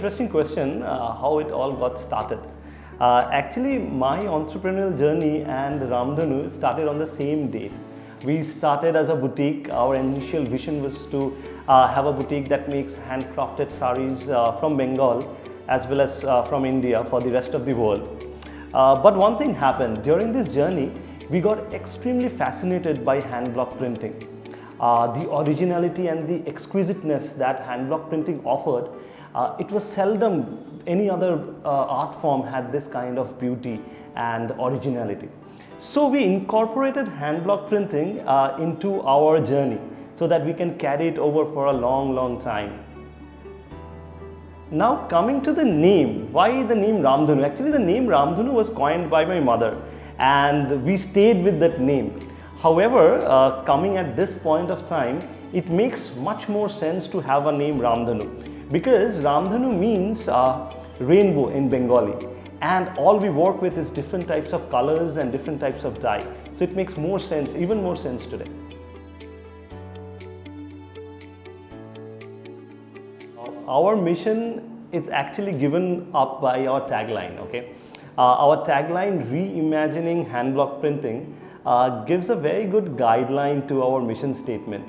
interesting question, how it all got started. Actually, my entrepreneurial journey and Ramdhanu started on the same day. We started as a boutique. Our initial vision was to have a boutique that makes handcrafted sarees from Bengal as well as from India for the rest of the world. But one thing happened. During this journey, we got extremely fascinated by hand block printing. The originality and the exquisiteness that hand block printing offered, it was seldom any other art form had this kind of beauty and originality. So we incorporated hand block printing into our journey so that we can carry it over for a long time. Now coming to the name, why the name Ramdhanu? Actually the name Ramdhanu was coined by my mother and we stayed with that name. However, coming at this point of time, it makes much more sense to have a name Ramdhanu, because Ramdhanu means rainbow in Bengali, and all we work with is different types of colors and different types of dye. So it makes more sense, even more sense today. Our mission is actually given up by our tagline, okay? Our tagline, Reimagining hand block printing, gives a very good guideline to our mission statement.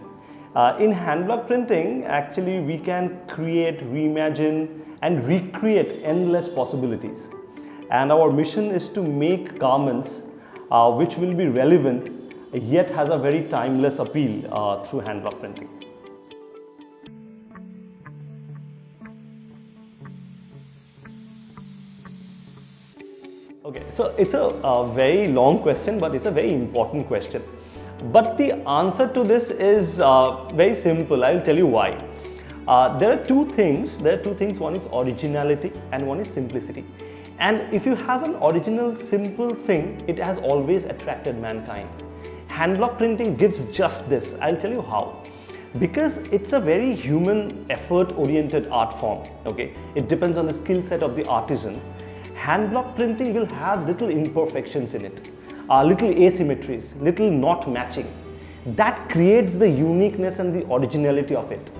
In hand block printing, actually we can create, reimagine and recreate endless possibilities. And our mission is to make garments which will be relevant yet has a very timeless appeal through hand block printing. Okay, so it's a very long question, but it's a very important question. But the answer to this is very simple. I'll tell you why. There are two things. One is originality and one is simplicity. And if you have an original, simple thing, it has always attracted mankind. Hand block printing gives just this. I'll tell you how. Because it's a very human, effort-oriented art form. Okay, it depends on the skill set of the artisan. Hand block printing will have little imperfections in it, little asymmetries, little not matching. That creates the uniqueness and the originality of it.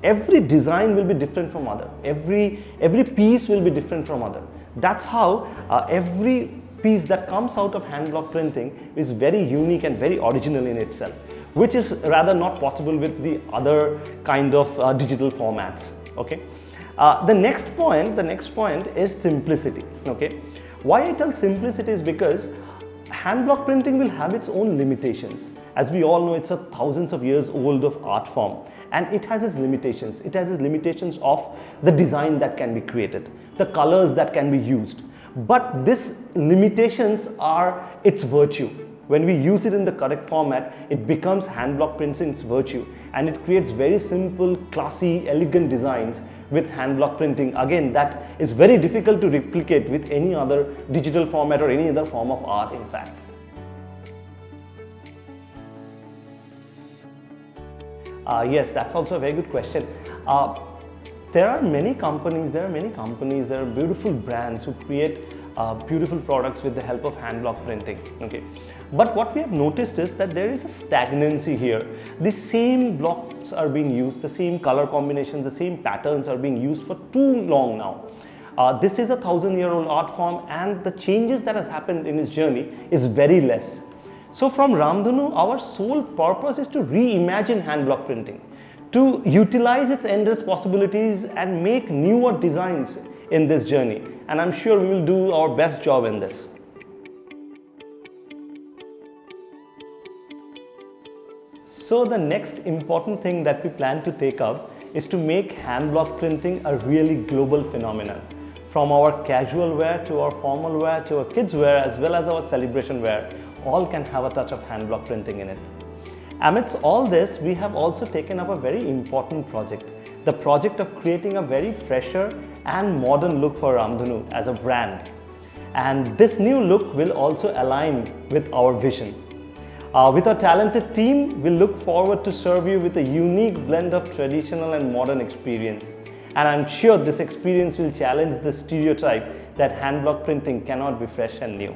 Every design will be different from other. Every piece will be different from other. That's how every piece that comes out of hand block printing is very unique and very original in itself, which is rather not possible with the other kind of digital formats. Okay. The next point is simplicity. Okay, why I tell simplicity is because hand block printing will have its own limitations. As we all know, it's a thousands of years old of art form, and it has its limitations. It has its limitations of the design that can be created, the colors that can be used. But these limitations are its virtue. When we use it in the correct format, it becomes hand block printing's virtue, and it creates very simple, classy, elegant designs with hand block printing. Again, that is very difficult to replicate with any other digital format or any other form of art, in fact. Yes, that's also a very good question. There are many companies, there are beautiful brands who create beautiful products with the help of hand block printing. Okay, but what we have noticed is that there is a stagnancy here. The same blocks are being used, the same color combinations, the same patterns are being used for too long now. This is a 1,000-year-old art form, and the changes that has happened in its journey is very less. So from Ramdhanu, our sole purpose is to reimagine hand block printing, to utilize its endless possibilities and make newer designs in this journey. And I'm sure we will do our best job in this. So the next important thing that we plan to take up is to make hand block printing a really global phenomenon. From our casual wear to our formal wear to our kids wear as well as our celebration wear, all can have a touch of hand block printing in it. Amidst all this, we have also taken up a very important project, the project of creating a very fresher and modern look for Ramdhanu as a brand. And this new look will also align with our vision. With our talented team, we look forward to serve you with a unique blend of traditional and modern experience. And I'm sure this experience will challenge the stereotype that hand block printing cannot be fresh and new.